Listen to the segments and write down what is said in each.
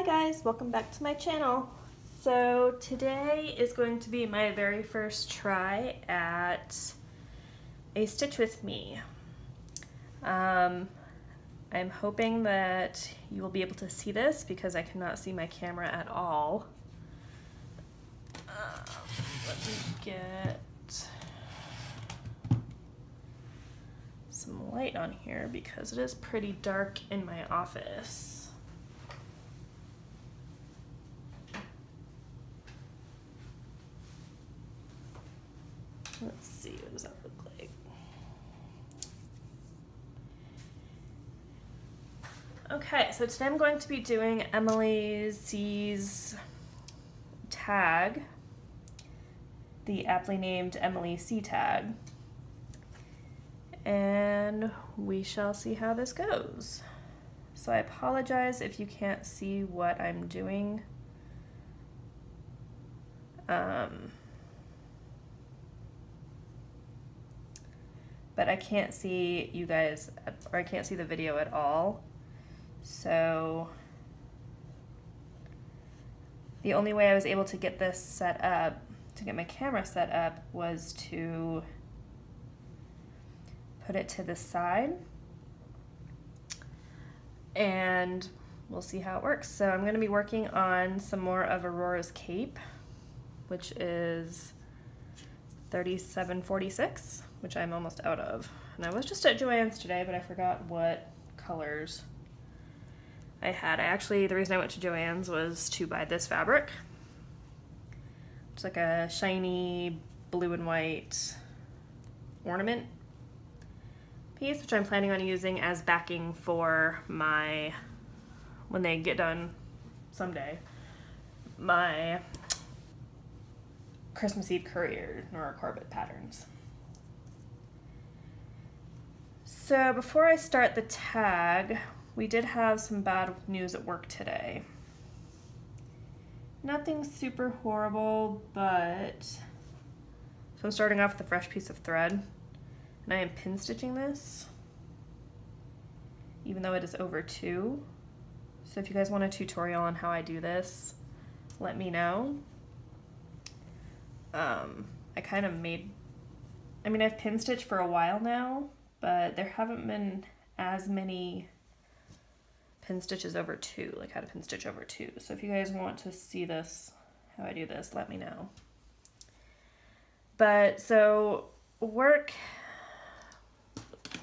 guys, welcome back to my channel. So today is going to be my very first try at a stitch with me. I'm hoping that you will be able to see this because I cannot see my camera at all. Let me get some light on here because it is pretty dark in my office. Let's see, what does that look like? Okay, so today I'm going to be doing EmilyC Tag, the aptly named EmilyC Tag, and we shall see how this goes. So I apologize if you can't see what I'm doing. But I can't see you guys, or I can't see the video at all. So the only way I was able to get this set up, to get my camera set up, was to put it to the side. And we'll see how it works. So I'm gonna be working on some more of Aurora's cape, which is 3746, which I'm almost out of. And I was just at Joann's today, but I forgot what colors I had. The reason I went to Joann's was to buy this fabric. It's like a shiny blue and white ornament piece, which I'm planning on using as backing for my, when they get done someday, my Christmas Eve Courier Nora Corbett patterns. So before I start the tag, we did have some bad news at work today. Nothing super horrible, but so I'm starting off with a fresh piece of thread, and I am pin stitching this, even though it is over 2. So if you guys want a tutorial on how I do this, let me know. I've pin stitched for a while now, but there haven't been as many pin stitches over 2, like how to pin stitch over 2. So if you guys want to see this, how I do this, let me know. But so work,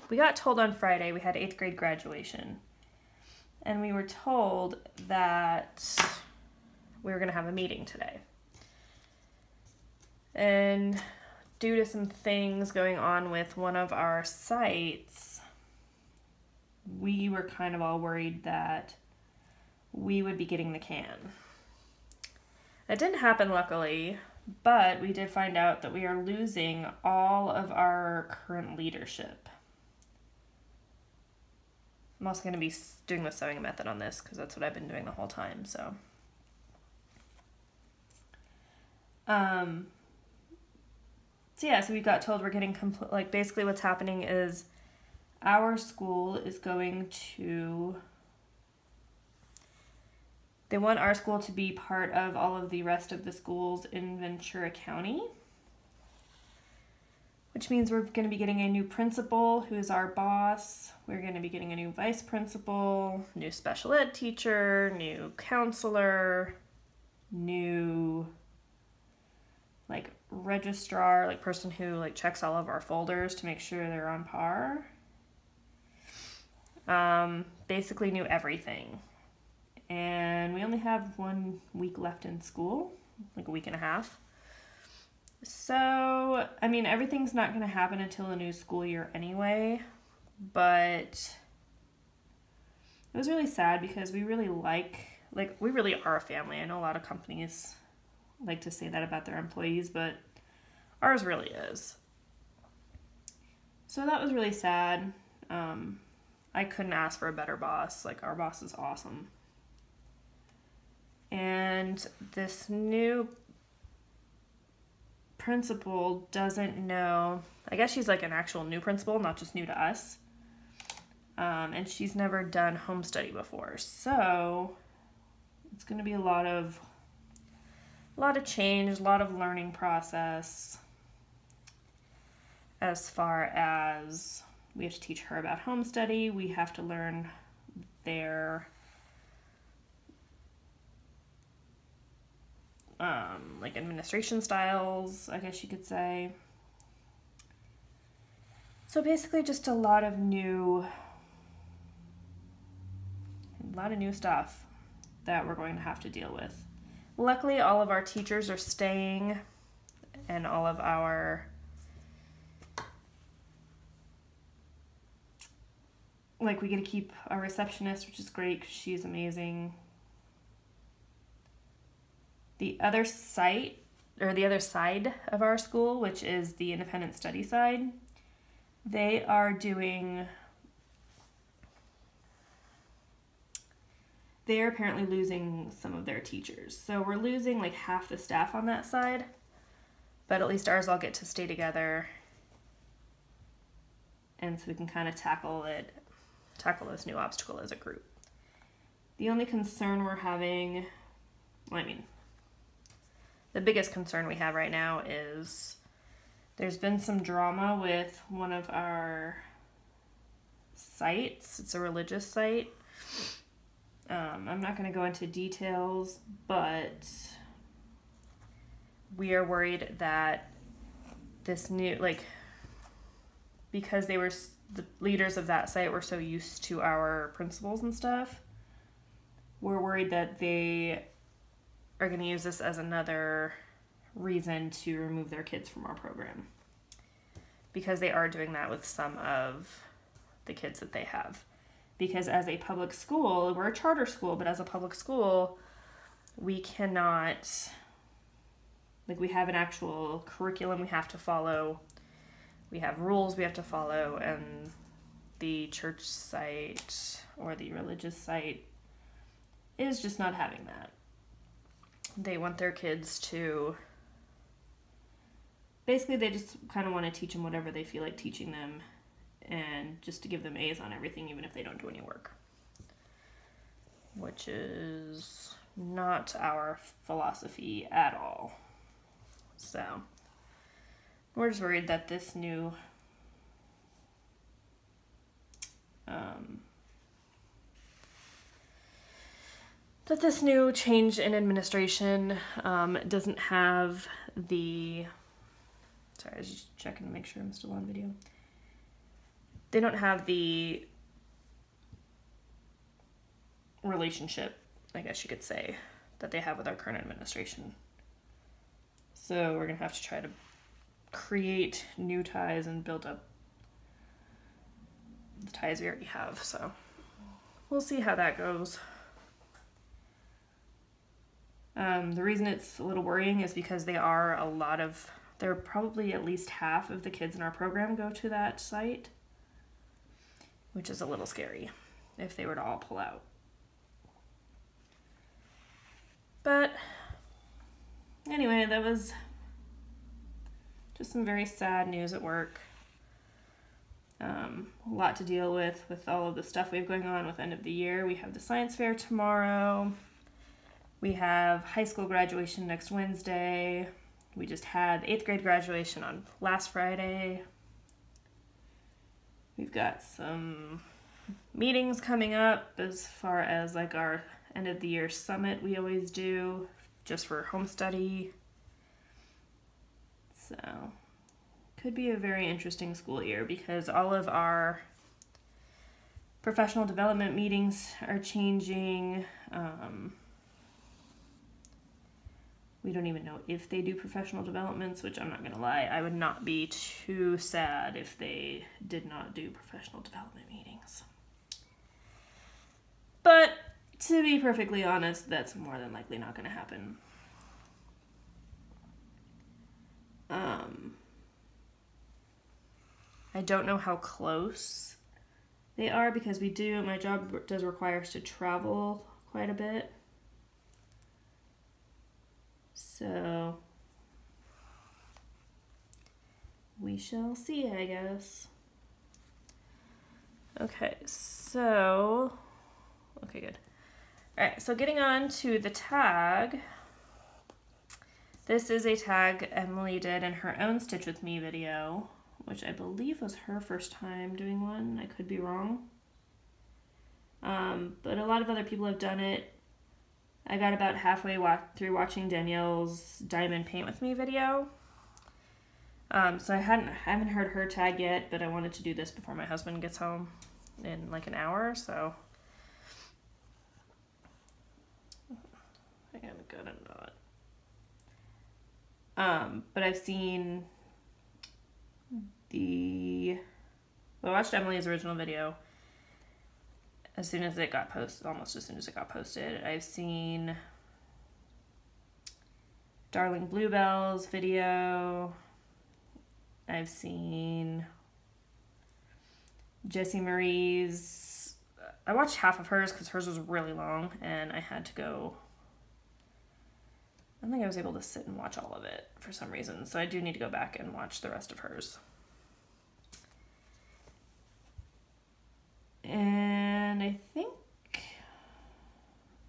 we got told on Friday we had 8th grade graduation, and we were told that we were gonna have a meeting today. And due to some things going on with one of our sites, we were kind of all worried that we would be getting the can. That didn't happen, luckily, but we did find out that we are losing all of our current leadership. I'm also going to be doing the sewing method on this because that's what I've been doing the whole time, so. So we got told we're getting basically what's happening is our school is going to, they want our school to be part of all of the rest of the schools in Ventura County, which means we're going to be getting a new principal who is our boss. We're going to be getting a new vice principal, new special ed teacher, new counselor, new registrar, person who checks all of our folders to make sure they're on par. Basically new everything. And we only have 1 week left in school, a week and a half. So, everything's not going to happen until the new school year anyway, but it was really sad because we really we really are a family. I know a lot of companies like to say that about their employees, but ours really is. So that was really sad. I couldn't ask for a better boss. Our boss is awesome. And this new principal doesn't know, I guess she's an actual new principal, not just new to us. And she's never done home study before. So It's going to be a lot of change, a lot of learning process, as far as we have to teach her about home study. We have to learn their like administration styles, I guess you could say. So basically just a lot of new stuff that we're going to have to deal with. Luckily, all of our teachers are staying, and all of our we get to keep our receptionist, which is great because she's amazing. The other side of our school, which is the independent study side, they are apparently losing some of their teachers. So we're losing like half the staff on that side, but at least ours all get to stay together, and so we can kind of tackle this new obstacle as a group. The only concern we're having, the biggest concern we have right now is there's been some drama with one of our sites. It's a religious site. I'm not going to go into details, but we are worried that this new, because the leaders of that site were so used to our principals and stuff, we're worried that they are going to use this as another reason to remove their kids from our program, because they are doing that with some of the kids that they have. Because as a public school, we're a charter school, but as a public school, we cannot, we have an actual curriculum we have to follow. We have rules we have to follow, and the church site or the religious site is just not having that. They want their kids to, basically they just kind of want to teach them whatever they feel like teaching them, and just to give them A's on everything, even if they don't do any work, which is not our philosophy at all. So we're just worried that this new change in administration doesn't have the, sorry, I was just checking to make sure I'm still on video. They don't have the relationship, I guess you could say, that they have with our current administration. So we're going to have to try to create new ties and build up the ties we already have. So we'll see how that goes. The reason it's a little worrying is because there are probably at least half of the kids in our program go to that site, which is a little scary if they were to all pull out. But anyway, that was just some very sad news at work. A lot to deal with all of the stuff we have going on with end of the year. We have the science fair tomorrow. We have high school graduation next Wednesday. We just had 8th grade graduation on last Friday. We've got some meetings coming up as far as our end of the year summit we always do, just for home study. So could be a very interesting school year, because all of our professional development meetings are changing. We don't even know if they do professional developments, which I'm not going to lie, I would not be too sad if they did not do professional development meetings. But to be perfectly honest, that's more than likely not going to happen. I don't know how close they are, because my job does require us to travel quite a bit. So we shall see, I guess. Okay, good. All right, so getting on to the tag. This is a tag Emily did in her own Stitch With Me video, which I believe was her first time doing one. I could be wrong. But a lot of other people have done it. I got about halfway through watching Danielle's Diamond Paint With Me video. So I haven't heard her tag yet, but I wanted to do this before my husband gets home in like an hour, so I got a good knot. But I've seen I watched Emily's original video as soon as it got posted, almost as soon as it got posted. I've seen Darling Bluebell's video. I've seen Jessie Marie's. I watched half of hers because hers was really long and I had to go. I don't think I was able to sit and watch all of it for some reason, so I do need to go back and watch the rest of hers. And I think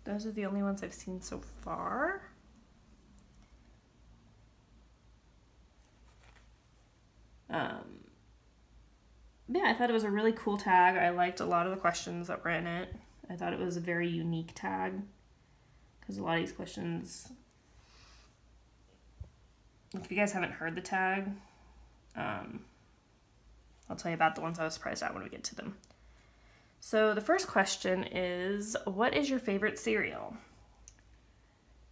those are the only ones I've seen so far. Yeah, I thought it was a really cool tag. I liked a lot of the questions that were in it. I thought it was a very unique tag because a lot of these questions, if you guys haven't heard the tag, I'll tell you about the ones I was surprised at when we get to them. So the first question is, what is your favorite cereal?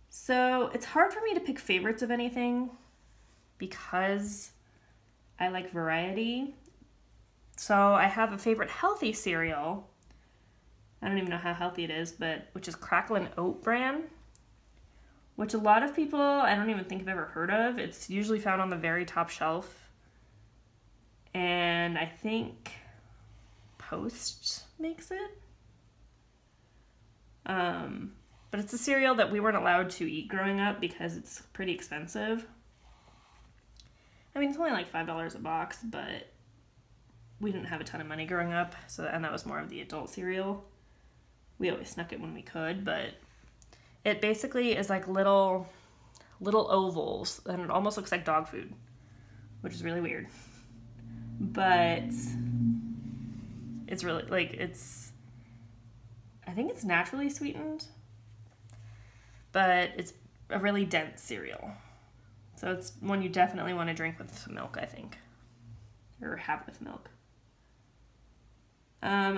So it's hard for me to pick favorites of anything because I like variety. So I have a favorite healthy cereal. I don't even know how healthy it is, but which is Cracklin' Oat Bran, which a lot of people I don't even think have ever heard of. It's usually found on the very top shelf. And I think Post makes it. But it's a cereal that we weren't allowed to eat growing up because it's pretty expensive. I mean, it's only like $5 a box, but we didn't have a ton of money growing up, and that was more of the adult cereal. We always snuck it when we could, but it basically is like little ovals, and it almost looks like dog food, which is really weird. But it's really, like, I think it's naturally sweetened, but it's a really dense cereal. So it's one you definitely want to drink with milk, I think, or have with milk.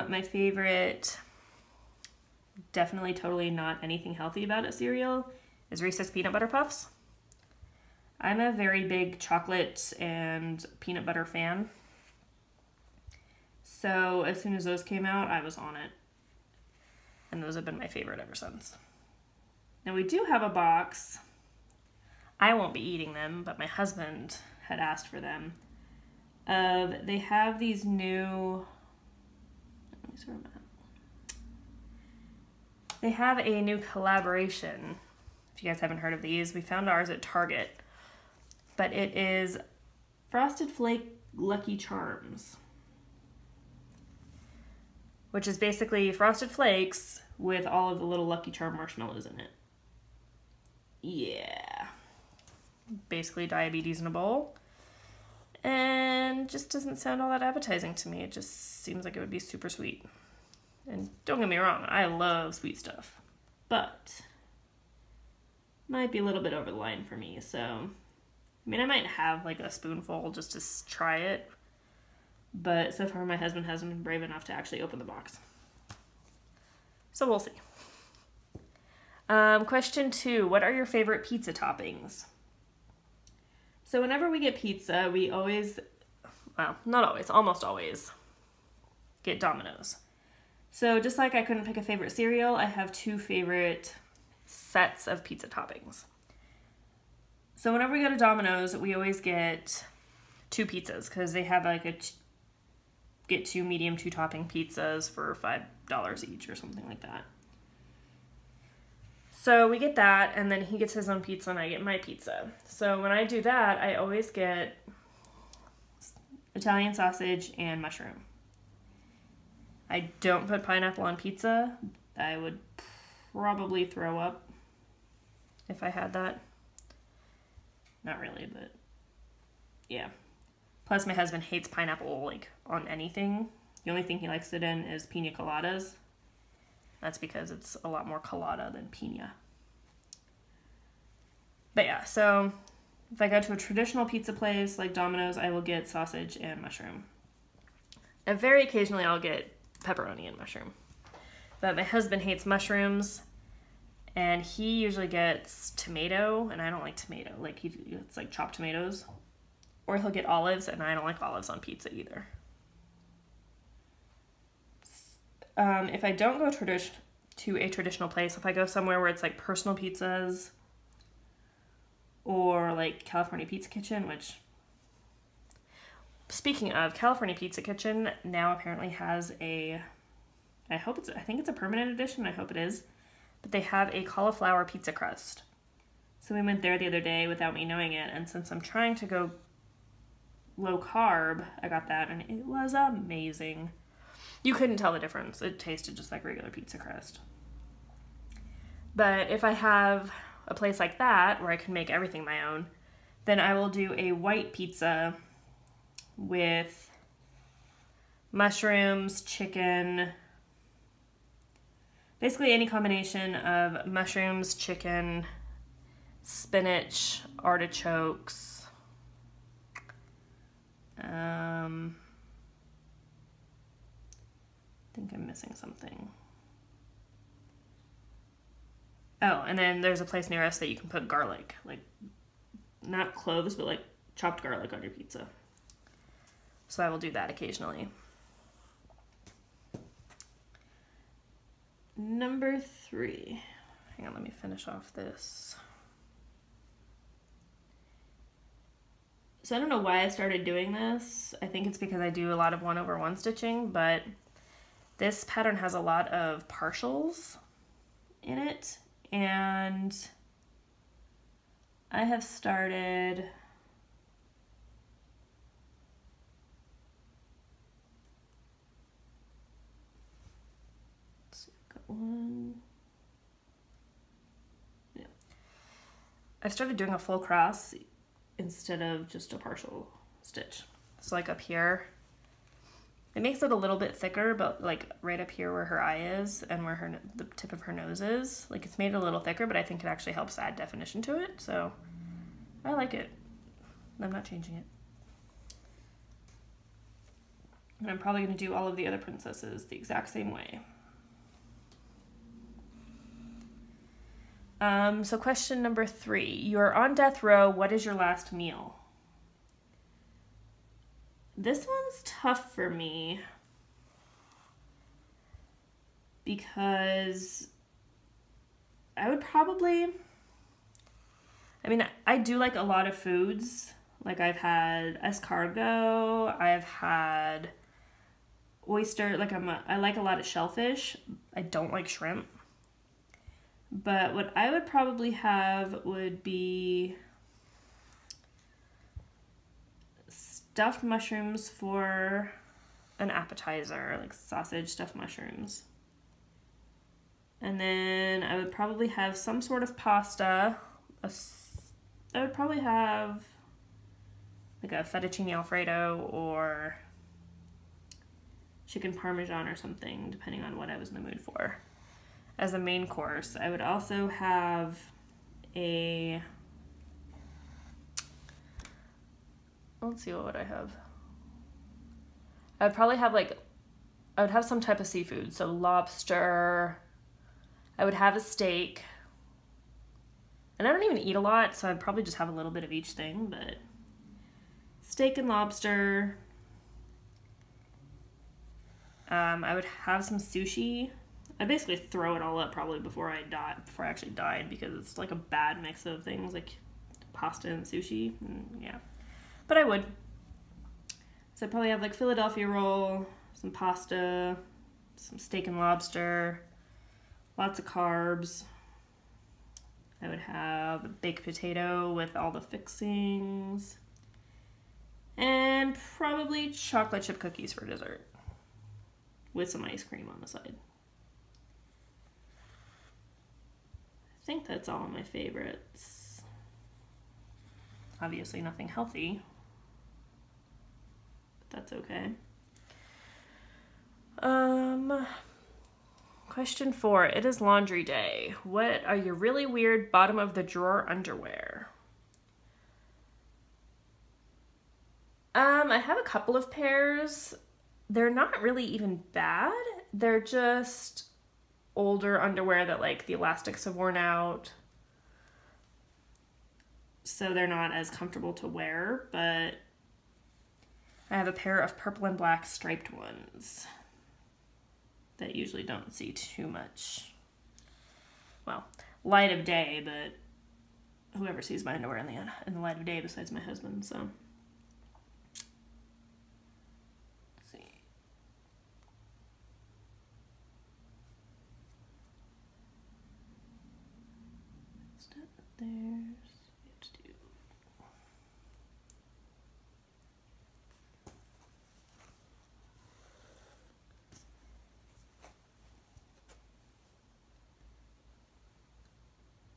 My favorite, definitely totally not anything healthy about it cereal, is Reese's Peanut Butter Puffs. I'm a very big chocolate and peanut butter fan. So as soon as those came out, I was on it. And those have been my favorite ever since. Now we do have a box. I won't be eating them, but my husband had asked for them. They have these new... They have a new collaboration. If you guys haven't heard of these, we found ours at Target. But it is Frosted Flake Lucky Charms, which is basically Frosted Flakes with all of the little Lucky Charm marshmallows in it. Yeah. Basically diabetes in a bowl. And just doesn't sound all that appetizing to me. It just seems like it would be super sweet. And don't get me wrong, I love sweet stuff. But might be a little bit over the line for me. So, I mean, I might have like a spoonful just to try it. But so far my husband hasn't been brave enough to actually open the box. So we'll see. Question 2, what are your favorite pizza toppings? So whenever we get pizza, we always, well, not always, almost always, get Domino's. So just like I couldn't pick a favorite cereal, I have 2 favorite sets of pizza toppings. So whenever we go to Domino's, we always get 2 pizzas because they have like get 2 medium 2 topping pizzas for $5 each or something like that. So we get that, and then he gets his own pizza and I get my pizza. So when I do that, I always get Italian sausage and mushroom. I don't put pineapple on pizza. I would probably throw up if I had that. Not really, but yeah. Plus my husband hates pineapple like on anything. The only thing he likes it in is pina coladas. That's because it's a lot more colada than pina. But yeah, so if I go to a traditional pizza place like Domino's, I will get sausage and mushroom. And very occasionally I'll get pepperoni and mushroom. But my husband hates mushrooms, and he usually gets tomato, and I don't like tomato. Like, it's like chopped tomatoes. Or he'll get olives, and I don't like olives on pizza either. If I don't go to a traditional place, if I go somewhere where it's like personal pizzas or like California Pizza Kitchen, which, speaking of, California Pizza Kitchen now apparently has a, I think it's a permanent edition, I hope it is, but they have a cauliflower pizza crust. So we went there the other day without me knowing it, and since I'm trying to go low carb, I got that, and it was amazing. You couldn't tell the difference. It tasted just like regular pizza crust. But if I have a place like that where I can make everything my own, then I will do a white pizza with mushrooms, chicken, basically any combination of mushrooms, chicken, spinach, artichokes, I think I'm missing something. Oh, and then there's a place near us that you can put garlic, like not cloves, but like chopped garlic on your pizza. So I will do that occasionally. Number 3. Hang on, let me finish off this. So I don't know why I started doing this. I think it's because I do a lot of 1/1 stitching, but this pattern has a lot of partials in it, and I have started one. Yeah. I started doing a full cross instead of just a partial stitch. So like up here, it makes it a little bit thicker, but like right up here where her eye is and where the tip of her nose is, like it's made it a little thicker, but I think it actually helps add definition to it. So I like it. I'm not changing it. And I'm probably going to do all of the other princesses the exact same way. So question number 3. You're on death row. What is your last meal? This one's tough for me because I would probably, I mean, I do like a lot of foods. Like I've had escargot, I've had oyster, like I like a lot of shellfish. I don't like shrimp. But what I would probably have would be stuffed mushrooms for an appetizer, like sausage stuffed mushrooms. And then I would probably have some sort of pasta. I would probably have like a fettuccine alfredo or chicken parmesan or something, depending on what I was in the mood for. As a main course, I would also have a, let's see, what would I have? I would probably have I would have some type of seafood, so lobster. I would have a steak. And I don't even eat a lot, so I'd probably just have a little bit of each thing, but steak and lobster. I would have some sushi. I basically throw it all up probably before I actually died, because it's like a bad mix of things like pasta and sushi. And yeah, but I would. So I'd probably have like Philadelphia roll, some pasta, some steak and lobster, lots of carbs. I would have a baked potato with all the fixings, and probably chocolate chip cookies for dessert with some ice cream on the side. think that's all my favorites. Obviously nothing healthy, but that's okay. Question 4. It is laundry day. What are your really weird bottom of the drawer underwear? I have a couple of pairs. They're not really even bad. They're just older underwear that like the elastics have worn out. So they're not as comfortable to wear, but I have a pair of purple and black striped ones that usually don't see too much, well, light of day, but whoever sees my underwear in the light of day besides my husband, so.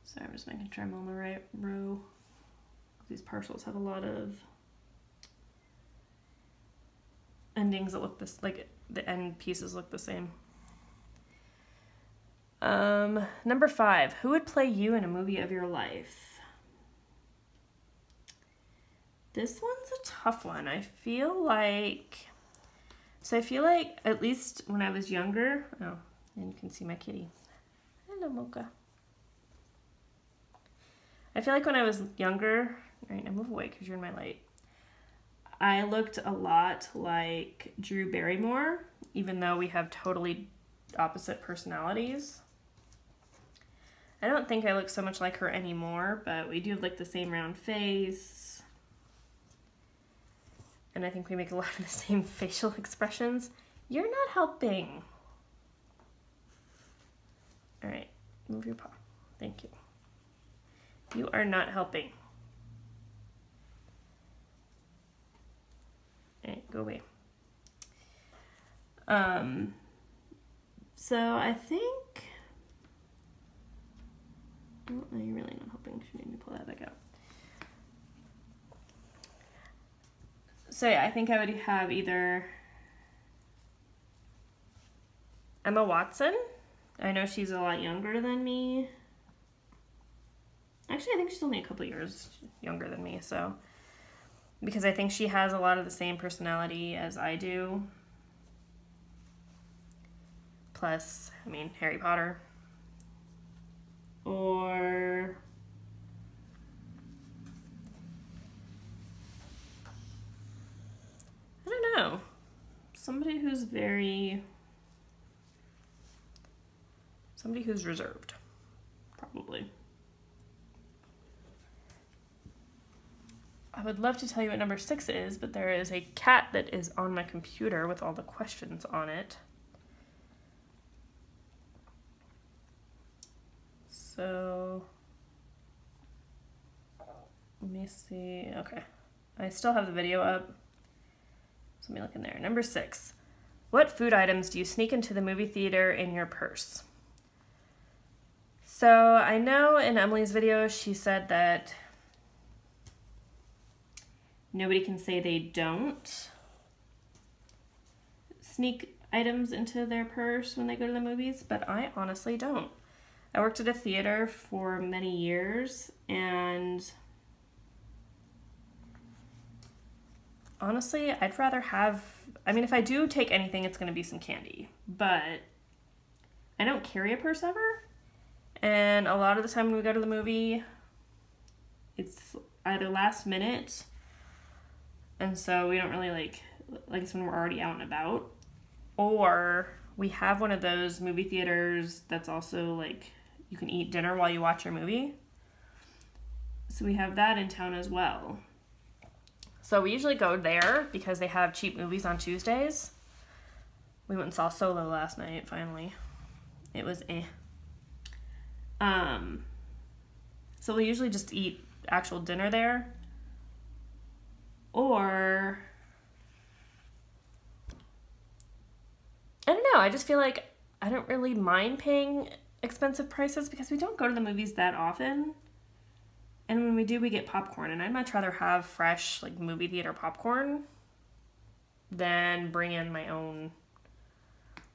Sorry, I'm just making sure I'm on the right row. These parcels have a lot of endings that look this, like the end pieces look the same. Number 5, who would play you in a movie of your life? This one's a tough one. I feel like, at least when I was younger, oh, and you can see my kitty. Hello, Mocha. I feel like when I was younger, all right, now move away because you're in my light. I looked a lot like Drew Barrymore, even though we have totally opposite personalities. I don't think I look so much like her anymore, but we do have like the same round face. And I think we make a lot of the same facial expressions. You're not helping. All right, move your paw. Thank you. You are not helping. All right, go away. So I think, oh, no, you're really not helping. You need to pull that back out. So yeah, I think I would have either Emma Watson. I know she's a lot younger than me. Actually, I think she's only a couple years younger than me, so. Because I think she has a lot of the same personality as I do. Plus, I mean, Harry Potter. Or I don't know. Somebody who's reserved, probably. I would love to tell you what number 6 is, but there is a cat that is on my computer with all the questions on it. So, let me see. Okay. I still have the video up. So let me look in there. Number 6. What food items do you sneak into the movie theater in your purse? So I know in Emily's video she said that nobody can say they don't sneak items into their purse when they go to the movies, but I honestly don't. I worked at a theater for many years, and honestly, I'd rather have, I mean, if I do take anything, it's going to be some candy, but I don't carry a purse ever, and a lot of the time when we go to the movie, it's either last minute, and so we don't really like it's when we're already out and about, or we have one of those movie theaters that's also like you can eat dinner while you watch your movie. So we have that in town as well. So we usually go there because they have cheap movies on Tuesdays. We went and saw Solo last night, finally. It was eh. So we usually just eat actual dinner there. Or I don't know, I just feel like I don't really mind paying expensive prices because we don't go to the movies that often. And when we do, we get popcorn. And I'd much rather have fresh, like, movie theater popcorn than bring in my own,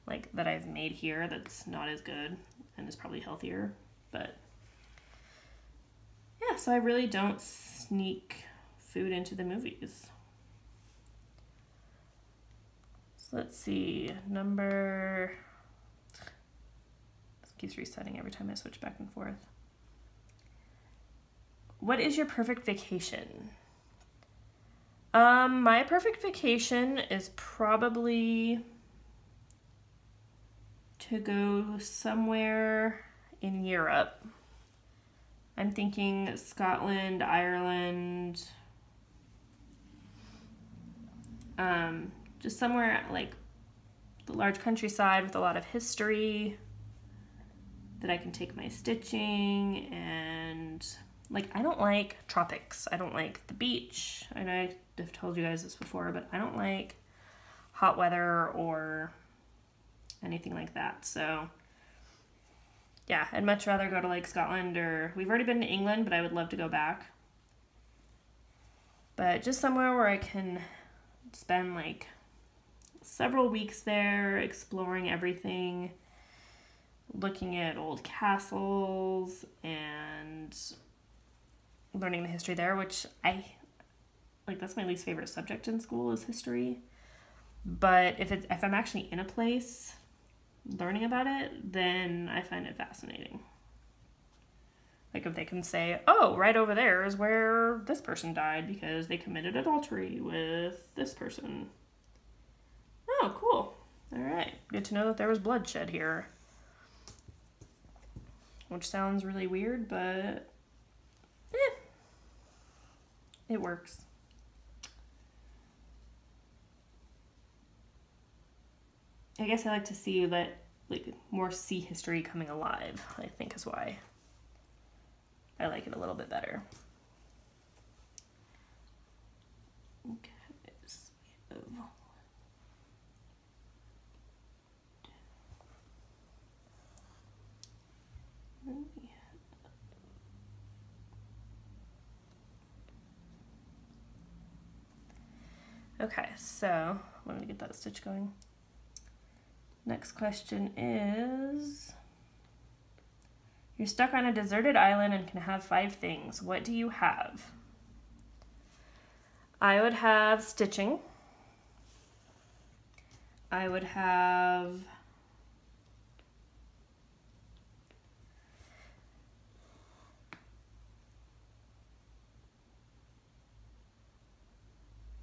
like, that I've made here that's not as good and is probably healthier. But, yeah, so I really don't sneak food into the movies. So let's see, this keeps resetting every time I switch back and forth. What is your perfect vacation? My perfect vacation is probably to go somewhere in Europe. I'm thinking Scotland, Ireland, just somewhere like the large countryside with a lot of history that I can take my stitching. And like, I don't like tropics. I don't like the beach. And I've told you guys this before, but I don't like hot weather or anything like that. So yeah, I'd much rather go to like Scotland, or we've already been to England, but I would love to go back. But just somewhere where I can spend like several weeks there exploring everything, looking at old castles and learning the history there, which I like. That's my least favorite subject in school is history. But if I'm actually in a place learning about it, then I find it fascinating. Like if they can say, oh, right over there is where this person died because they committed adultery with this person. Oh, cool. All right. Good to know that there was bloodshed here. Which sounds really weird, but it works. I guess I like to see that, like, more sea history coming alive, I think is why I like it a little bit better. Okay, so we have... Okay, so let me get that stitch going. Next question is, you're stuck on a deserted island and can have 5 things. What do you have? I would have stitching. I would have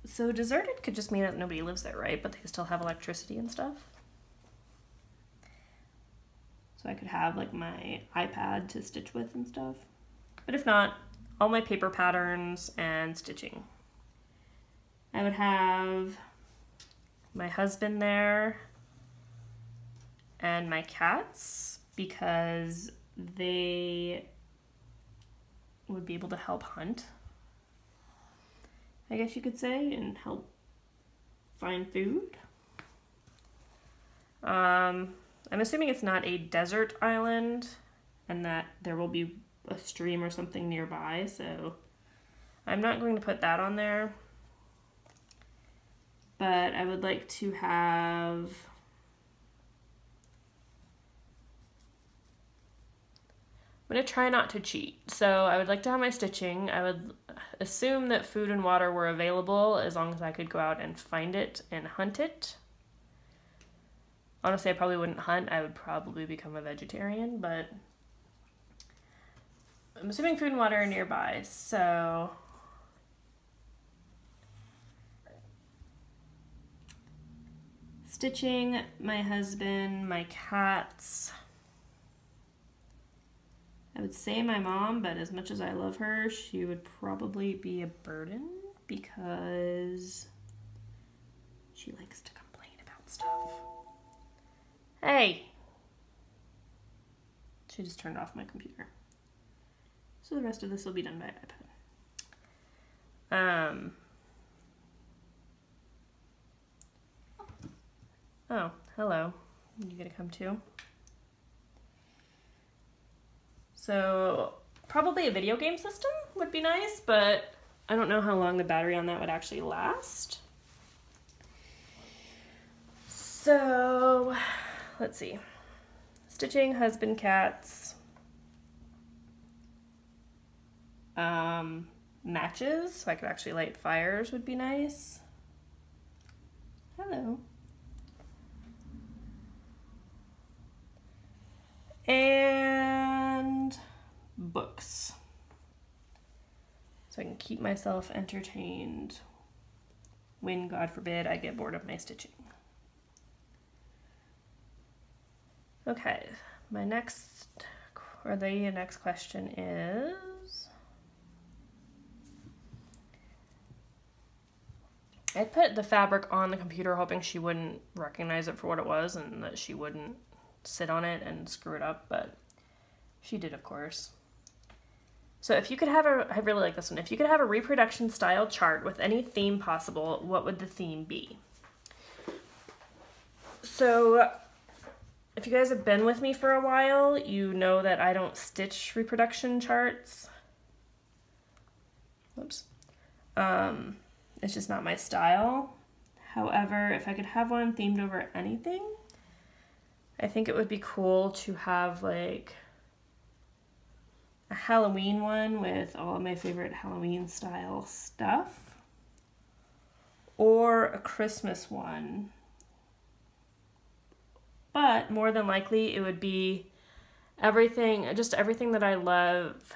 so deserted could just mean that nobody lives there, right? But they still have electricity and stuff. So I could have like my iPad to stitch with and stuff. But if not, all my paper patterns and stitching. I would have my husband there and my cats because they would be able to help hunt, I guess you could say, and help find food. I'm assuming it's not a desert island and that there will be a stream or something nearby, so I'm not going to put that on there. But I would like to have I'm going to try not to cheat. So I would like to have my stitching. I would assume that food and water were available as long as I could go out and find it and hunt it. Honestly, I probably wouldn't hunt. I would probably become a vegetarian, but I'm assuming food and water are nearby. So stitching, my husband, my cats. I would say my mom, but as much as I love her, she would probably be a burden because she likes to complain about stuff. Hey! She just turned off my computer. So the rest of this will be done by iPad. Oh, hello. You gonna come too? So probably a video game system would be nice, but I don't know how long the battery on that would actually last. So let's see. Stitching, husband, cats. Matches, so I could actually light fires would be nice. Hello. And books. So I can keep myself entertained when, God forbid, I get bored of my stitching. Okay, the next question is, I put the fabric on the computer hoping she wouldn't recognize it for what it was and that she wouldn't sit on it and screw it up, but she did, of course. So if you could have I really like this one. If you could have a reproduction style chart with any theme possible, what would the theme be? So if you guys have been with me for a while, you know that I don't stitch reproduction charts. Whoops. It's just not my style. However, if I could have one themed over anything, I think it would be cool to have like a Halloween one with all of my favorite Halloween style stuff, or a Christmas one. But more than likely it would be everything, just everything that I love,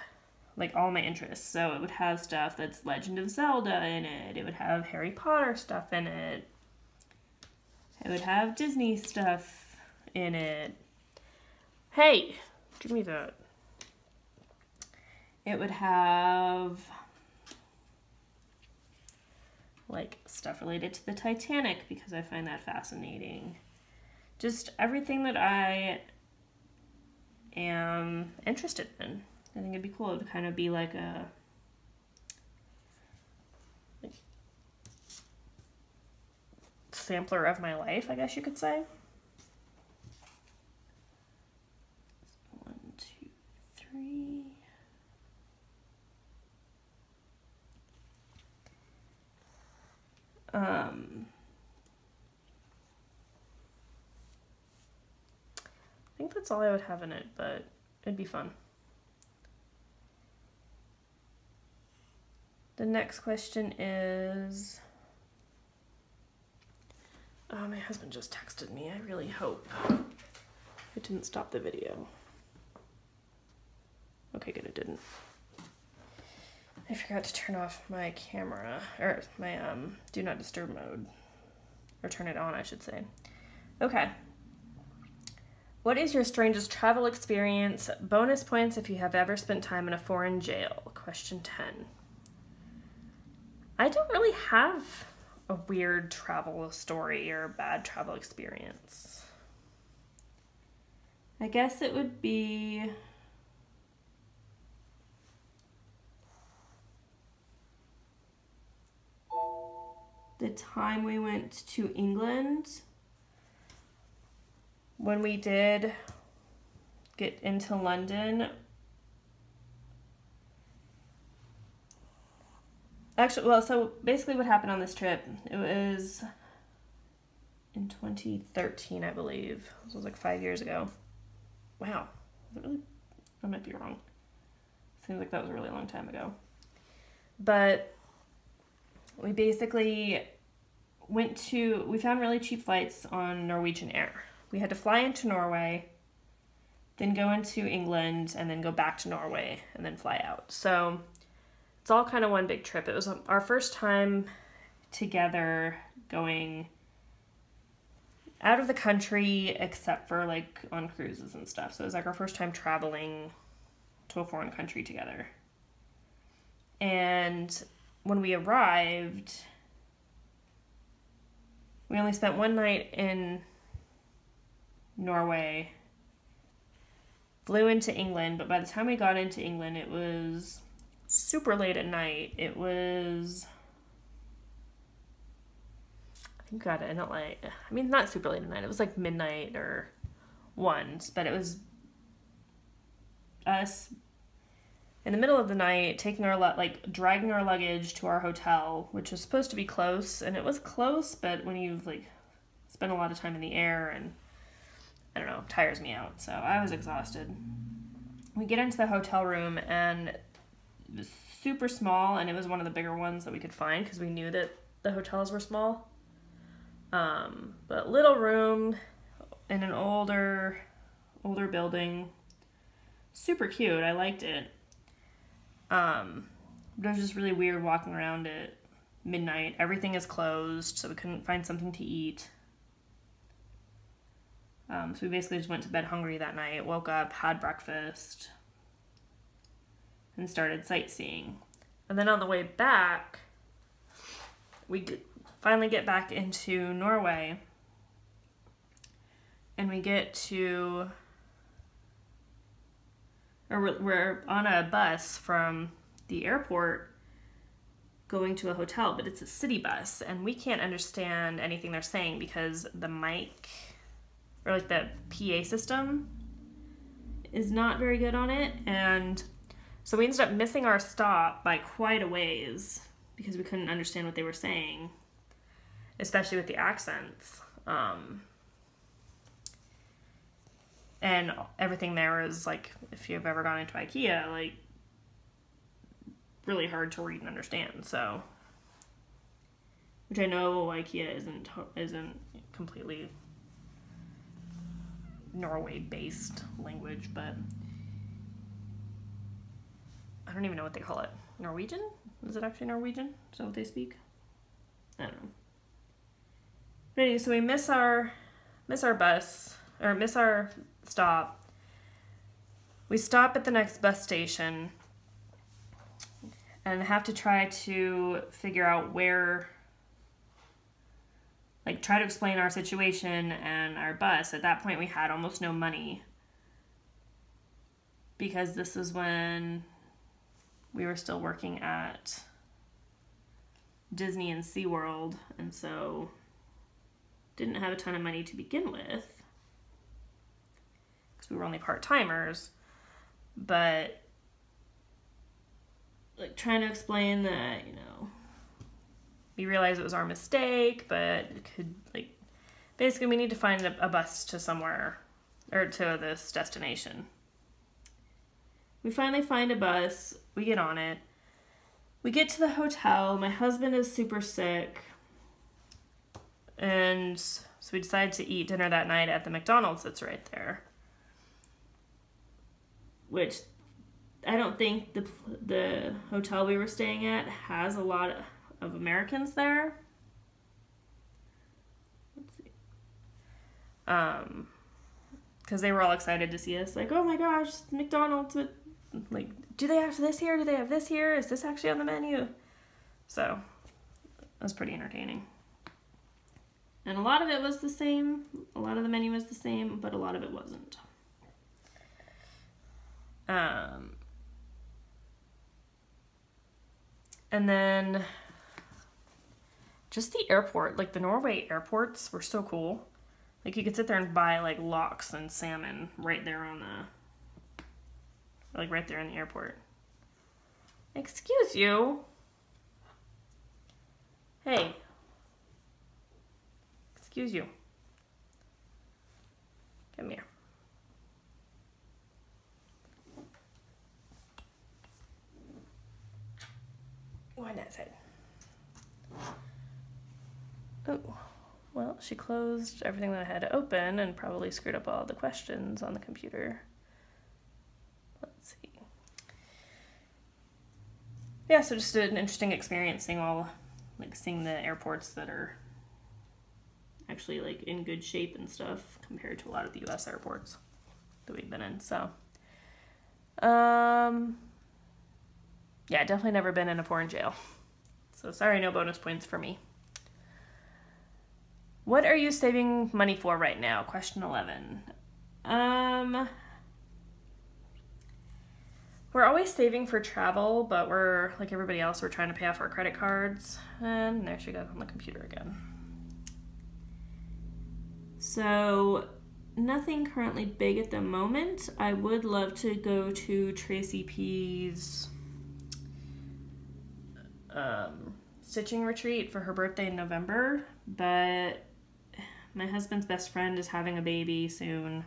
like all my interests. So it would have stuff that's Legend of Zelda in it. It would have Harry Potter stuff in it. It would have Disney stuff in it. Hey, give me that. It would have like stuff related to the Titanic because I find that fascinating. Just everything that I am interested in. I think it'd be cool to kind of be like a sampler of my life, I guess you could say. 1, 2, 3. I think that's all I would have in it, but it'd be fun. The next question is, oh, my husband just texted me. I really hope it didn't stop the video. Okay, good, it didn't. I forgot to turn off my camera, or my do not disturb mode, or turn it on, I should say. Okay. What is your strangest travel experience? Bonus points if you have ever spent time in a foreign jail. Question 10. I don't really have a weird travel story or a bad travel experience. I guess it would be the time we went to England. When we did get into London, actually, well, so basically what happened on this trip, it was in 2013, I believe. This was like 5 years ago. Wow, is it really? I might be wrong. Seems like that was a really long time ago. But we basically we found really cheap flights on Norwegian Air. We had to fly into Norway, then go into England, and then go back to Norway, and then fly out. So it's all kind of one big trip. It was our first time together going out of the country, except for like on cruises and stuff. So it was like our first time traveling to a foreign country together. And when we arrived, we only spent one night in Norway, flew into England, but by the time we got into England, it was super late at night. It was, I think we got in at like, I mean, not super late at night. It was like midnight or 1, but it was us in the middle of the night, taking our like dragging our luggage to our hotel, which was supposed to be close, and it was close, but when you've like spent a lot of time in the air, and I don't know, tires me out. So I was exhausted. We get into the hotel room, and it was super small, and it was one of the bigger ones that we could find because we knew that the hotels were small. But little room in an older building. Super cute. I liked it. But it was just really weird walking around at midnight. Everything is closed, so we couldn't find something to eat. So we basically just went to bed hungry that night, woke up, had breakfast, and started sightseeing. And then on the way back, we finally get back into Norway, and we get to, or we're on a bus from the airport going to a hotel, but it's a city bus, and we can't understand anything they're saying because the mic, or like the PA system, is not very good on it, and so we ended up missing our stop by quite a ways because we couldn't understand what they were saying, especially with the accents. And everything there is like, if you've ever gone into IKEA, like really hard to read and understand. So, which I know IKEA isn't completely Norway-based language, but I don't even know what they call it. Norwegian? Is it actually Norwegian? Is that what they speak? I don't know. But anyway, so we miss our bus, or miss our stop. We stop at the next bus station and have to try to figure out where, like try to explain our situation and our bus. At that point we had almost no money because this is when we were still working at Disney and SeaWorld, and so didn't have a ton of money to begin with because we were only part-timers. But like trying to explain that, you know, we realized it was our mistake, but it could, like, basically we need to find a bus to somewhere, or to this destination. We finally find a bus, we get on it, we get to the hotel, my husband is super sick, and so we decide to eat dinner that night at the McDonald's that's right there. Which I don't think the hotel we were staying at has a lot of Americans there. Let's see. Because they were all excited to see us, like, oh my gosh, McDonald's, with, like, do they have this here? Do they have this here? Is this actually on the menu? So it was pretty entertaining. And a lot of it was the same. A lot of the menu was the same, but a lot of it wasn't. And then just the airport, like the Norway airports were so cool. Like you could sit there and buy like lox and salmon right there on the, like right there in the airport. Excuse you. Hey. Excuse you. Come here. Why not side? Oh, well, she closed everything that I had to open and probably screwed up all the questions on the computer. Let's see. Yeah, so just an interesting experience seeing seeing the airports that are actually like in good shape and stuff compared to a lot of the US airports that we've been in. So, yeah, definitely never been in a foreign jail. So sorry, no bonus points for me. What are you saving money for right now? Question 11. We're always saving for travel, but we're, like everybody else, we're trying to pay off our credit cards. And there she goes on the computer again. So nothing currently big at the moment. I would love to go to Tracy P's stitching retreat for her birthday in November, but my husband's best friend is having a baby soon,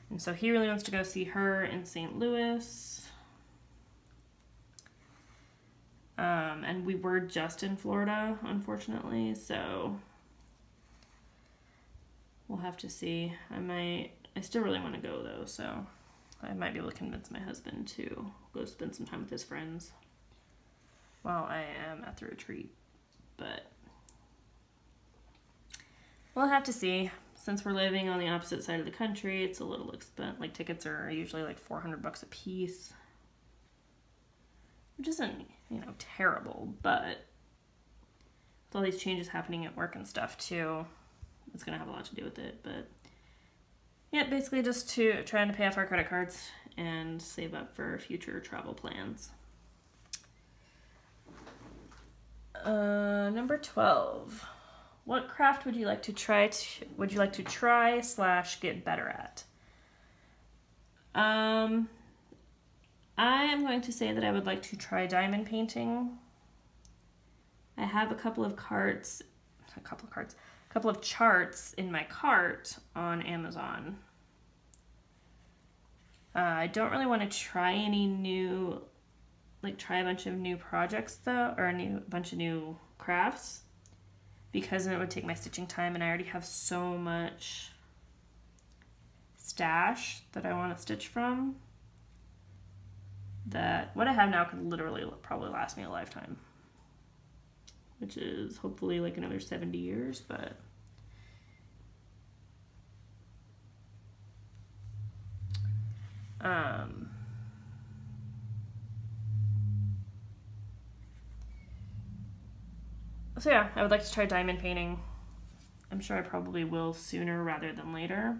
and so he really wants to go see her in St. Louis. And we were just in Florida, unfortunately, so we'll have to see. I still really want to go though, so I might be able to convince my husband to go spend some time with his friends while I am at the retreat, but we'll have to see. Since we're living on the opposite side of the country, it's a little expensive. Like, tickets are usually like $400 a piece, which isn't, you know, terrible, but with all these changes happening at work and stuff too, it's gonna have a lot to do with it. But yeah, basically just trying to pay off our credit cards and save up for future travel plans. Number 12. What craft would you like to try / get better at? I am going to say that I would like to try diamond painting. I have a couple of charts in my cart on Amazon. I don't really want to try any new, try a bunch of new projects though, or a bunch of new crafts, because then it would take my stitching time, and I already have so much stash that I want to stitch from that what I have now could literally probably last me a lifetime, which is hopefully like another 70 years, but so yeah, I would like to try diamond painting. I'm sure I probably will sooner rather than later,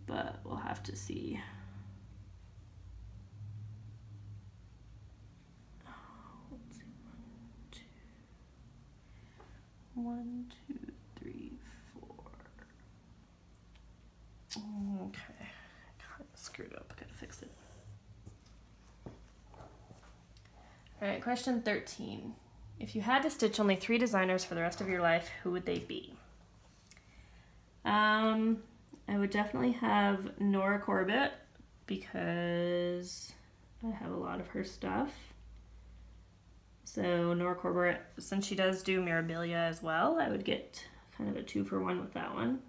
but we'll have to see. Let's see, 1, 2, 3, 4. Okay, kind of screwed up. I gotta fix it. All right, question 13. If you had to stitch only 3 designers for the rest of your life, who would they be? I would definitely have Nora Corbett, because I have a lot of her stuff. So Nora Corbett, since she does do Mirabilia as well, I would get kind of a 2-for-1 with that one.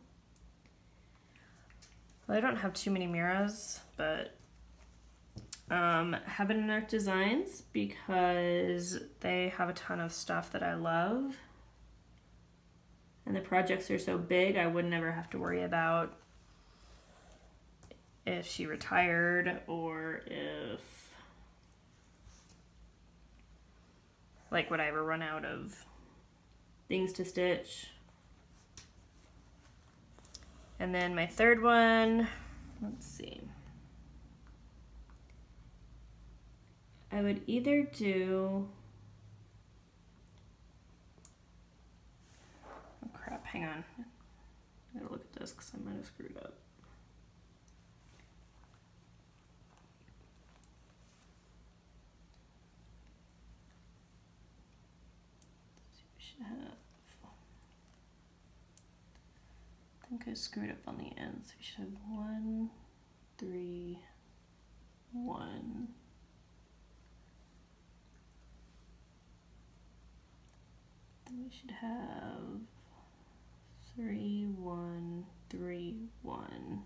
Well, I don't have too many Miras, but Heaven and Earth Designs, because they have a ton of stuff that I love, and the projects are so big I would never have to worry about if she retired, or if would I ever run out of things to stitch. And then my third one, let's see, I would either do, oh crap, hang on, I gotta look at this because I might have screwed up. We should have, I think I screwed up on the ends. We should have 1, 3, 1. Then we should have 3, 1, 3, 1.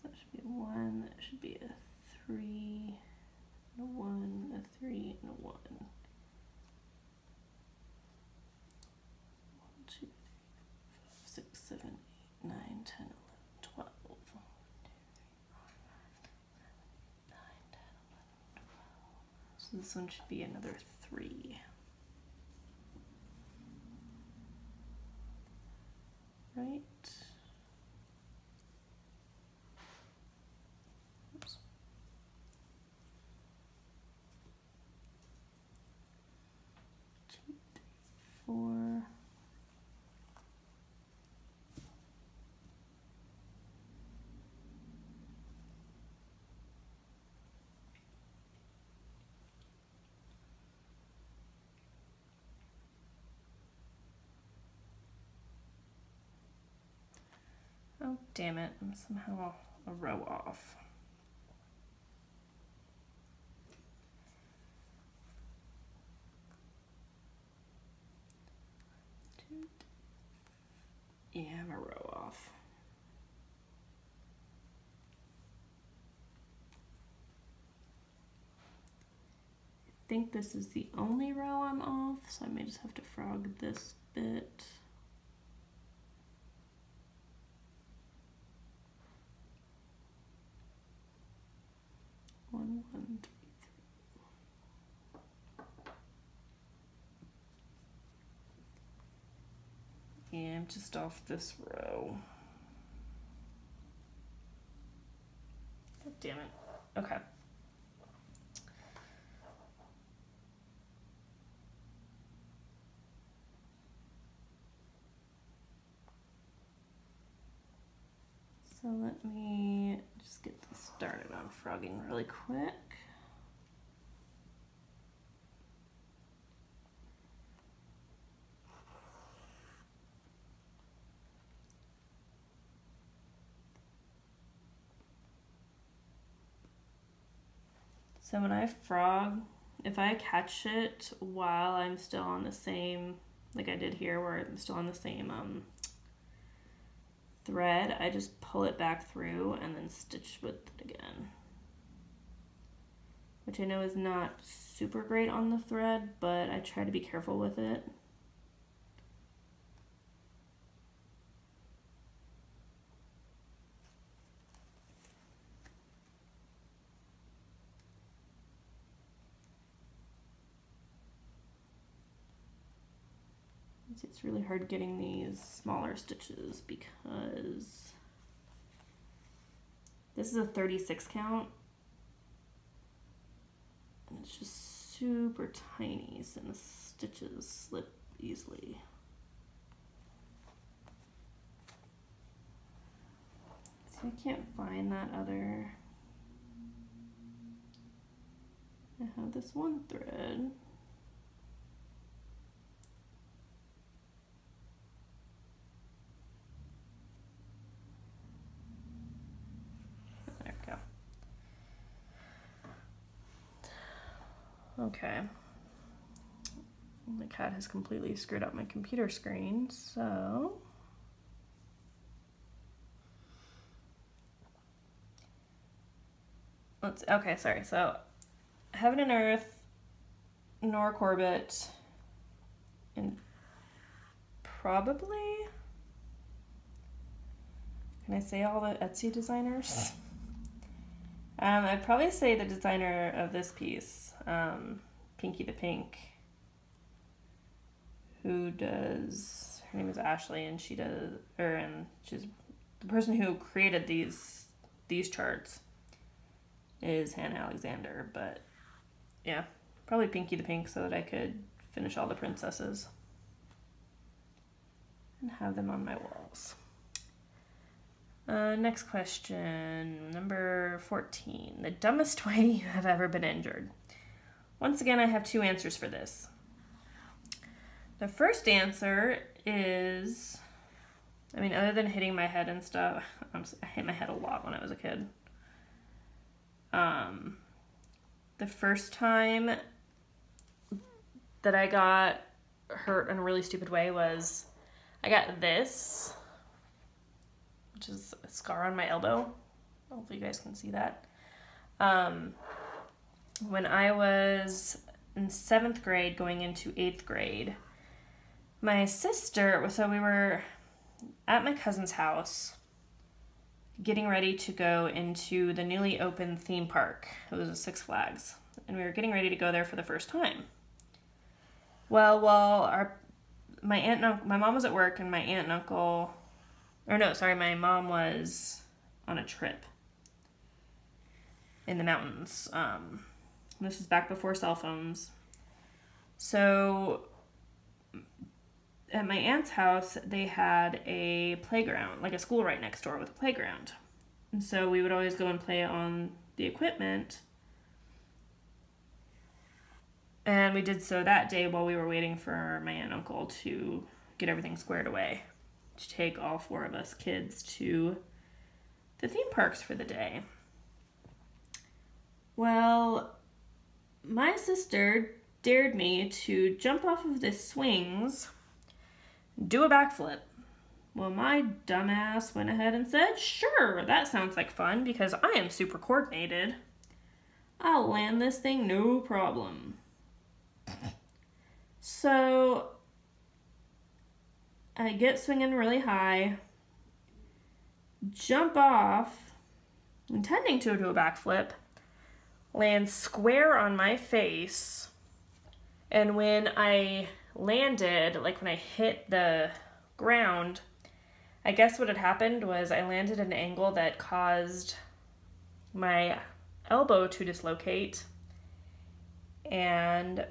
That should be a 1, that should be a 3, a 1, a 3, and a 1. 1, 2, 3, 4, 5, 6, 7, 8, 9, 10, So this one should be another 3. Right. Oops. 2, 3, 4. Oh, damn it, I'm somehow a row off. Yeah, I'm a row off. I think this is the only row I'm off, so I may just have to frog this bit. One, 1, 3, 3. Yeah, I'm just off this row. God damn it. Okay. So let me just get this started on frogging really quick. So when I frog, if I catch it while I'm still on the same, like I did here where I'm still on the same thread, I just pull it back through and then stitch with it again. Which I know is not super great on the thread, but I try to be careful with it. It's really hard getting these smaller stitches because this is a 36 count and it's just super tiny, so the stitches slip easily. See, I can't find that other. I have this one thread. Okay, the cat has completely screwed up my computer screen, so okay, sorry, so Heaven and Earth, Nora Corbett, and probably, can I say all the Etsy designers? I'd probably say the designer of this piece, Pinky the Pink, who does, her name is Ashley, and she does, and she's the person who created these charts is Hannah Alexander, but yeah, probably Pinky the Pink so that I could finish all the princesses and have them on my walls. Next question, number 14. The dumbest way you have ever been injured. Once again, I have 2 answers for this. The first answer is, I mean, other than hitting my head and stuff, I hit my head a lot when I was a kid. The first time that I got hurt in a really stupid way was I got this, which is a scar on my elbow. Hopefully you guys can see that. When I was in 7th grade going into 8th grade, my sister, so we were at my cousin's house getting ready to go into the newly opened theme park. It was a Six Flags. and we were getting ready to go there for the first time. Well, while my mom was at work, and my aunt and uncle, my mom was on a trip in the mountains. This was back before cell phones. So at my aunt's house, they had a playground, like a school right next door with a playground. And so we would always go and play on the equipment. And we did so that day while we were waiting for my aunt and uncle to get everything squared away to take all 4 of us kids to the theme parks for the day. Well, my sister dared me to jump off of the swings, do a backflip. Well, my dumbass went ahead and said, sure, that sounds like fun because I am super coordinated. I'll land this thing no problem. So I get swinging really high, jump off, intending to do a backflip, land square on my face, and when I landed, like when I hit the ground, I guess what had happened was I landed at an angle that caused my elbow to dislocate and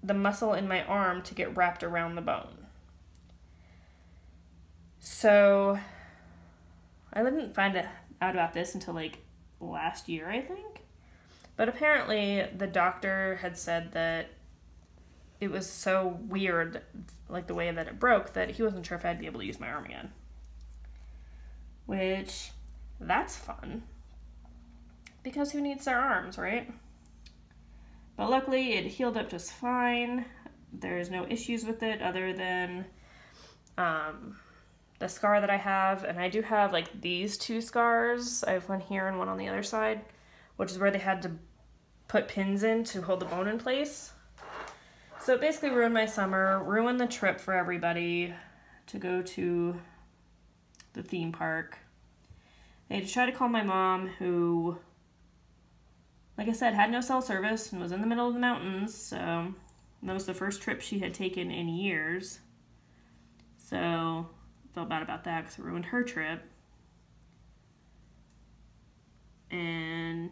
the muscle in my arm to get wrapped around the bone. So I didn't find out about this until like last year, I think. But apparently the doctor had said that it was so weird, like the way that it broke, that he wasn't sure if I'd be able to use my arm again. Which, that's fun. Because who needs their arms, right? But luckily it healed up just fine. There's no issues with it other than the scar that I have. And I do have like these 2 scars. I have one here and one on the other side, which is where they had to put pins in to hold the bone in place. So it basically ruined my summer, ruined the trip for everybody to go to the theme park. I had to try to call my mom, who, like I said, had no cell service and was in the middle of the mountains, so that was the first trip she had taken in years. So I felt bad about that because it ruined her trip. And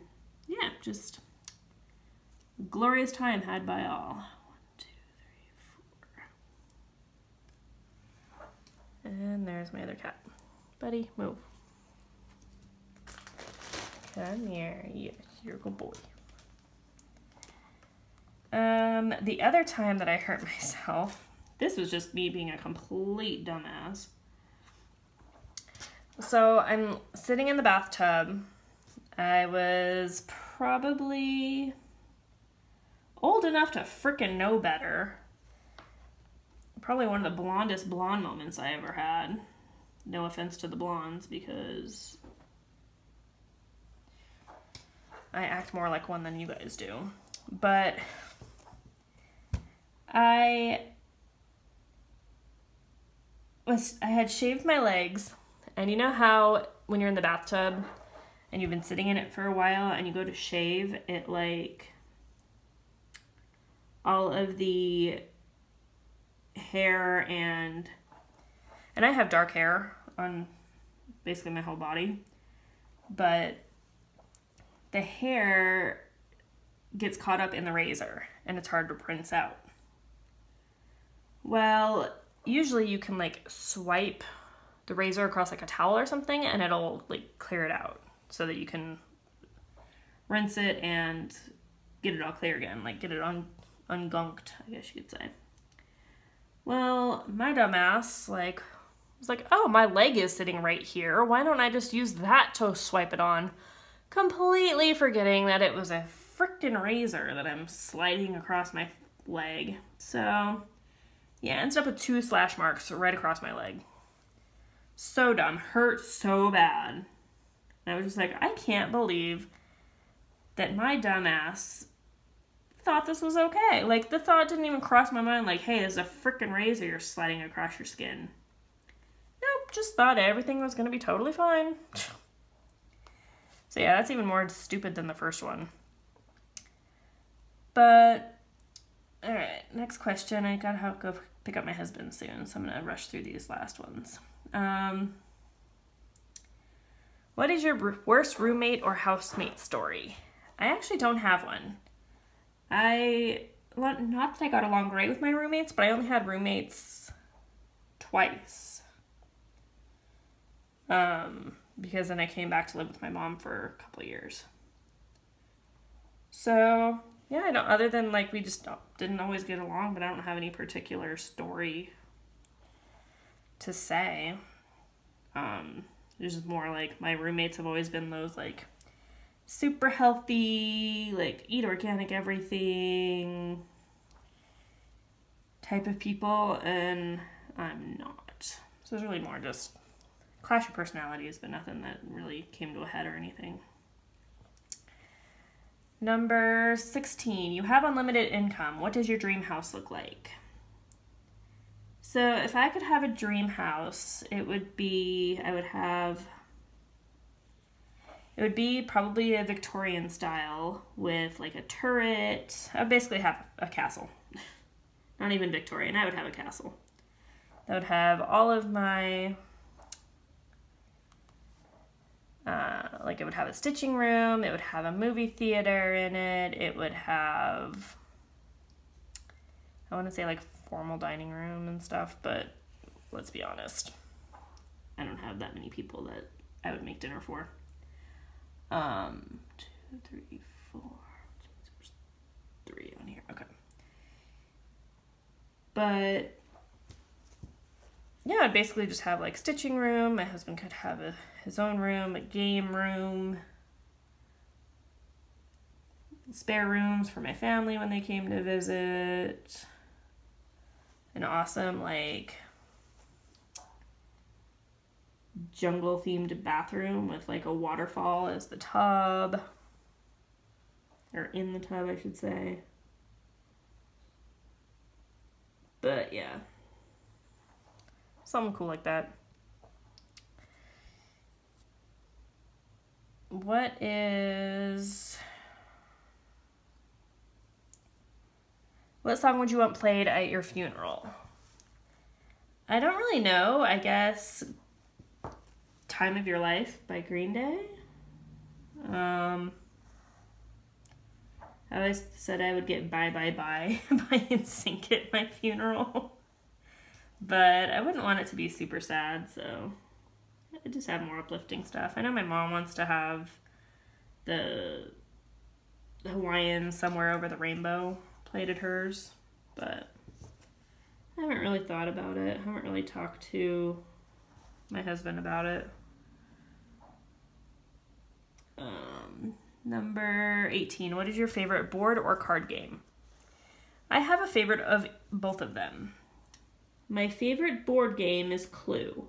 yeah, just glorious time had by all. 1, 2, 3, 4. And there's my other cat. Buddy, move. Come here. Yes, you're a good boy. The other time that I hurt myself, this was just me being a complete dumbass. So I'm sitting in the bathtub. I was probably old enough to frickin' know better. Probably one of the blondest blonde moments I ever had. No offense to the blondes, because I act more like one than you guys do. But I had shaved my legs, and you know how when you're in the bathtub and you've been sitting in it for a while and you go to shave, it like all of the hair and I have dark hair on basically my whole body, but the hair gets caught up in the razor and it's hard to rinse out. Well, usually you can like swipe the razor across like a towel or something and it'll like clear it out so that you can rinse it and get it all clear again, like get it ungunked, I guess you could say. Well, my dumbass was like, oh, my leg is sitting right here. Why don't I just use that to swipe it on? Completely forgetting that it was a frickin' razor that I'm sliding across my leg. So, yeah, I ended up with 2 slash marks right across my leg. So dumb. Hurt so bad. And I was just like, I can't believe that my dumbass thought this was okay. Like, the thought didn't even cross my mind, like, hey, there's a frickin' razor you're sliding across your skin. Nope, just thought everything was gonna be totally fine. So yeah, that's even more stupid than the first one. But, all right, next question. I gotta go pick up my husband soon, so I'm gonna rush through these last ones. What is your worst roommate or housemate story? I actually don't have one. Not that I got along great with my roommates, but I only had roommates twice. Because then I came back to live with my mom for a couple of years. So, yeah, I don't, other than like we just didn't always get along, but I don't have any particular story to say. It's just more like my roommates have always been those like super healthy, like eat organic everything type of people, and I'm not. So it's really more just clash of personalities, but nothing that really came to a head or anything. Number 16, you have unlimited income. What does your dream house look like? So if I could have a dream house, it would be probably a Victorian style with like a turret. I would basically have a castle. Not even Victorian, I would have a castle. That would have all of my, like it would have a stitching room, it would have a movie theater in it, it would have, I want to say like formal dining room and stuff, but let's be honest, I don't have that many people that I would make dinner for. 2, 3, 4, there's 3 on here, okay. But yeah, I'd basically just have like stitching room, my husband could have his own room, a game room, spare rooms for my family when they came to visit, an awesome like jungle themed bathroom with like a waterfall as the tub, or in the tub I should say. But yeah, something cool like that. What song would you want played at your funeral? I don't really know. I guess Time of Your Life by Green Day. I always said I would get Bye Bye Bye by NSYNC at my funeral. But I wouldn't want it to be super sad, so I just have more uplifting stuff. I know my mom wants to have the Hawaiian Somewhere Over the Rainbow played at hers, but I haven't really thought about it. I haven't really talked to my husband about it. Number 18, what is your favorite board or card game? I have a favorite of both of them. My favorite board game is Clue.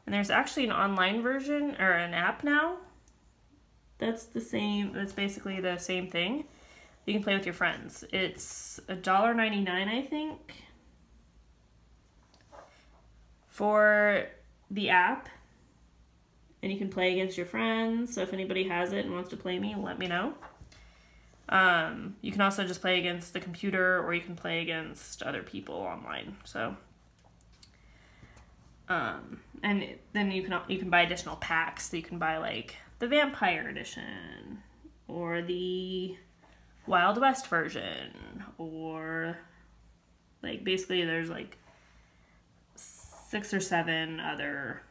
And there's actually an online version, or an app now. That's basically the same thing. You can play with your friends. It's $1.99, I think, for the app. And you can play against your friends. So if anybody has it and wants to play me, let me know. You can also just play against the computer, or you can play against other people online. So, and then you can buy additional packs. So you can buy like the Vampire Edition, or the Wild West version, or like basically there's like 6 or 7 other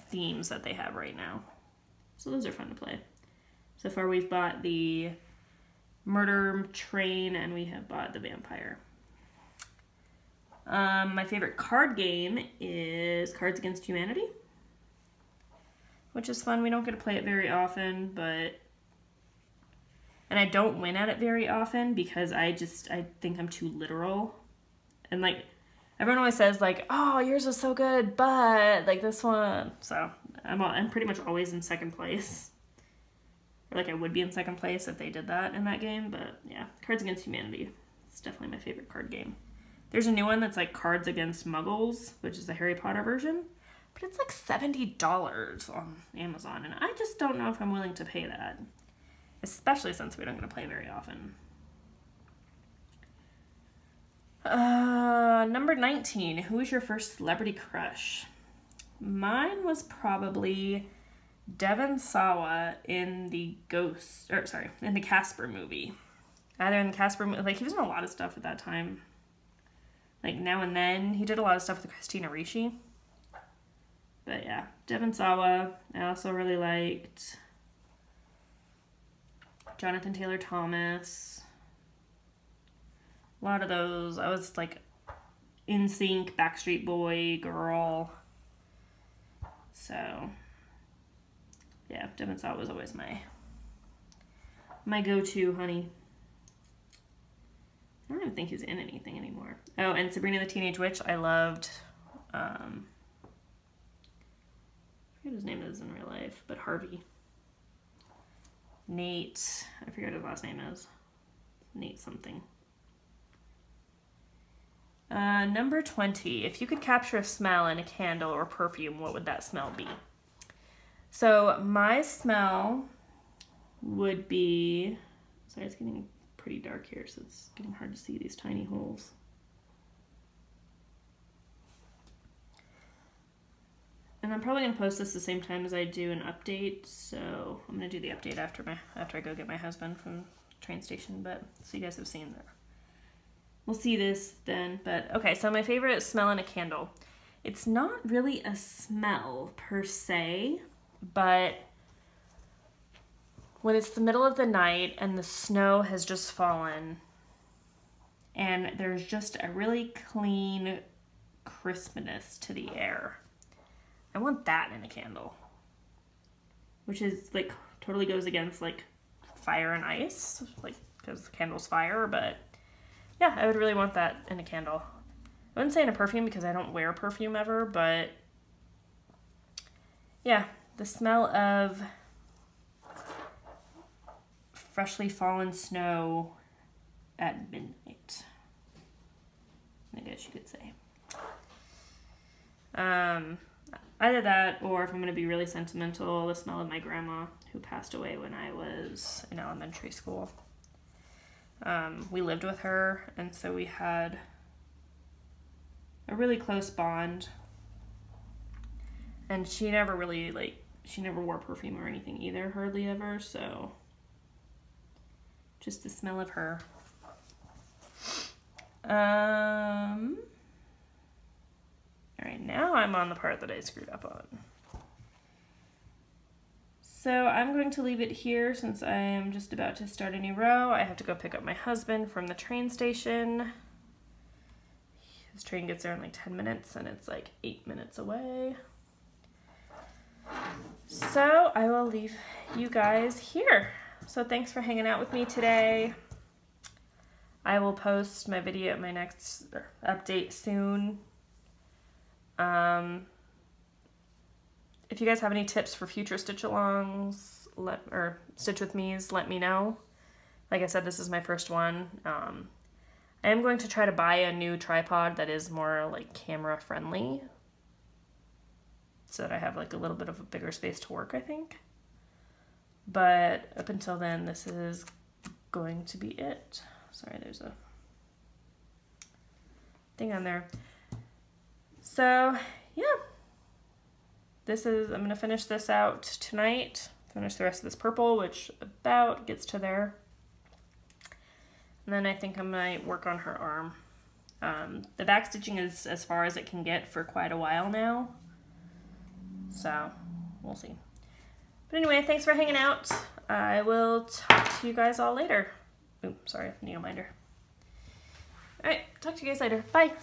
themes that they have right now. So those are fun to play. So far we've bought the Murder Train and we have bought the Vampire. My favorite card game is Cards Against Humanity, which is fun. We don't get to play it very often, and I don't win at it very often because I think I'm too literal. And like, everyone always says like, oh, yours was so good, but like this one. So I'm pretty much always in second place. Or like I would be in second place if they did that in that game. But yeah, Cards Against Humanity. It's definitely my favorite card game. There's a new one that's like Cards Against Muggles, which is the Harry Potter version. But it's like $70 on Amazon. And I just don't know if I'm willing to pay that. Especially since we don't get to play very often. Number 19, who was your first celebrity crush? Mine was probably Devon Sawa in the in the Casper movie. Either in the Casper movie, like he was in a lot of stuff at that time. Like Now and Then, he did a lot of stuff with Christina Ricci. But yeah, Devon Sawa. I also really liked Jonathan Taylor Thomas. A lot of those. I was like NSYNC, Backstreet Boy, girl. So yeah, Devon Sawa was always my go-to, honey. I don't even think he's in anything anymore. Oh, and Sabrina the Teenage Witch, I loved. I forget his name is in real life, but Harvey. Nate, I forget what his last name is. Nate something. Number 20, if you could capture a smell in a candle or perfume, what would that smell be? So my smell would be, sorry, it's getting pretty dark here, so it's getting hard to see these tiny holes. And I'm probably going to post this the same time as I do an update, so I'm going to do the update after I go get my husband from the train station, but so you guys have seen that. We'll see this then, but okay, so my favorite smell in a candle. It's not really a smell per se, but when it's the middle of the night and the snow has just fallen and there's just a really clean crispness to the air. I want that in a candle, which is like totally goes against like fire and ice, like because the candle's fire, but yeah, I would really want that in a candle. I wouldn't say in a perfume because I don't wear perfume ever, but yeah, the smell of freshly fallen snow at midnight, I guess you could say. Either that, or if I'm going to be really sentimental, the smell of my grandma, who passed away when I was in elementary school. We lived with her, and so we had a really close bond. And she never really, she never wore perfume or anything either, hardly ever, so just the smell of her. All right, now I'm on the part that I screwed up on. So I'm going to leave it here since I am just about to start a new row. I have to go pick up my husband from the train station. His train gets there in like 10 minutes and it's like 8 minutes away. So I will leave you guys here. So thanks for hanging out with me today. I will post my video, my next update soon. If you guys have any tips for future stitch-alongs or stitch-with-me's, let me know. Like I said, this is my first one. I am going to try to buy a new tripod that is more like camera-friendly, so that I have like a little bit of a bigger space to work, I think. But up until then, this is going to be it. Sorry, there's a thing on there. So, yeah. I'm going to finish this out tonight. Finish the rest of this purple, which about gets to there. And then I think I might work on her arm. The back stitching is as far as it can get for quite a while now. So, we'll see. But anyway, thanks for hanging out. I will talk to you guys all later. Oops, sorry, needle minder. Alright, talk to you guys later. Bye!